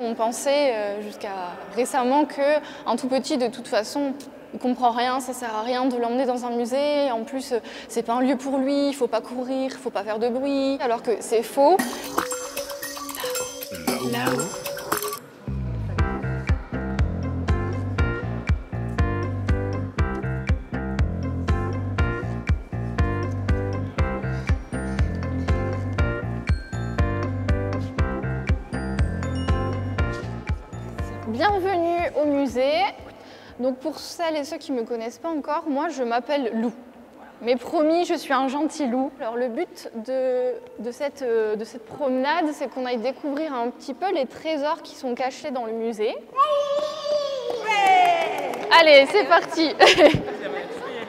On pensait jusqu'à récemment qu'un tout petit, de toute façon, il comprend rien, ça sert à rien de l'emmener dans un musée. En plus, c'est pas un lieu pour lui, il faut pas courir, il faut pas faire de bruit. Alors que c'est faux. Là-haut. Bienvenue au musée. Donc pour celles et ceux qui ne me connaissent pas encore, moi je m'appelle Lou. Mais promis, je suis un gentil loup. Alors le but de cette promenade, c'est qu'on aille découvrir un petit peu les trésors qui sont cachés dans le musée. Allez, c'est parti.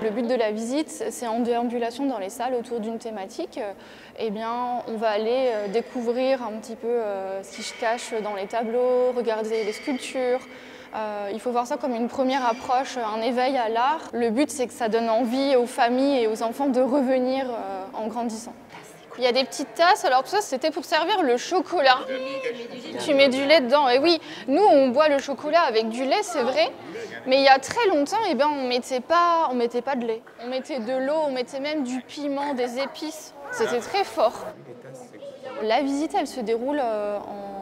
Le but de la visite, c'est en déambulation dans les salles autour d'une thématique. Eh bien, on va aller découvrir un petit peu ce qui se cache dans les tableaux, regarder les sculptures. Il faut voir ça comme une première approche, un éveil à l'art. Le but, c'est que ça donne envie aux familles et aux enfants de revenir en grandissant. Il y a des petites tasses, alors tout ça c'était pour servir le chocolat. Tu mets du lait dedans, et oui, nous on boit le chocolat avec du lait, c'est vrai, mais il y a très longtemps, eh ben, on mettait pas de lait. On mettait de l'eau, on mettait même du piment, des épices, c'était très fort. La visite, elle se déroule en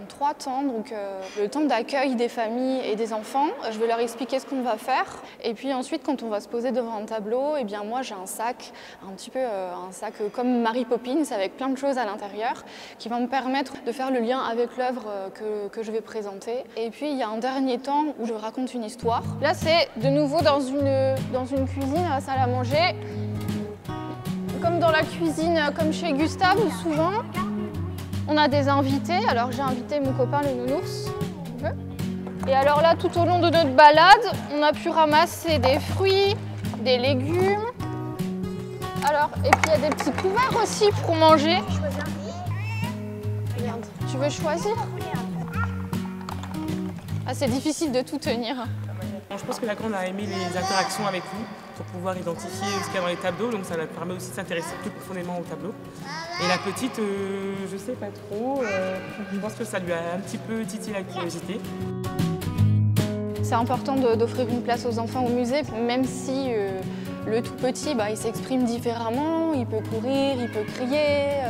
3 temps, donc le temps d'accueil des familles et des enfants. Je vais leur expliquer ce qu'on va faire. Et puis ensuite, quand on va se poser devant un tableau, eh bien moi j'ai un sac, un petit peu un sac comme Mary Poppins, avec plein de choses à l'intérieur, qui va me permettre de faire le lien avec l'œuvre que je vais présenter. Et puis il y a un dernier temps où je raconte une histoire. Là c'est de nouveau dans une cuisine, la salle à manger. Comme dans la cuisine, comme chez Gustave, souvent, on a des invités. Alors j'ai invité mon copain le nounours. Et alors là, tout au long de notre balade, on a pu ramasser des fruits, des légumes. Alors, et puis il y a des petits couverts aussi pour manger. Regarde, tu veux choisir? Ah, c'est difficile de tout tenir. Je pense que la grande a aimé les interactions avec vous pour pouvoir identifier ce qu'il y a dans les tableaux, donc ça leur permet aussi de s'intéresser plus profondément au tableau. Et la petite, je sais pas trop, je pense que ça lui a un petit peu titillé la curiosité. C'est important d'offrir une place aux enfants au musée, même si le tout petit, il s'exprime différemment, il peut courir, il peut crier.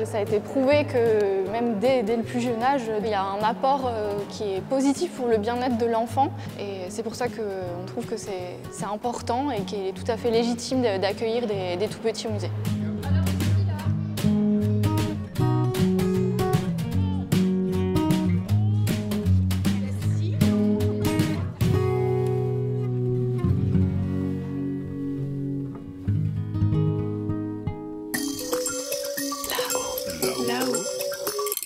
Ça a été prouvé que même dès le plus jeune âge, il y a un apport qui est positif pour le bien-être de l'enfant. Et c'est pour ça qu'on trouve que c'est important et qu'il est tout à fait légitime d'accueillir des tout petits au musée. Là-haut.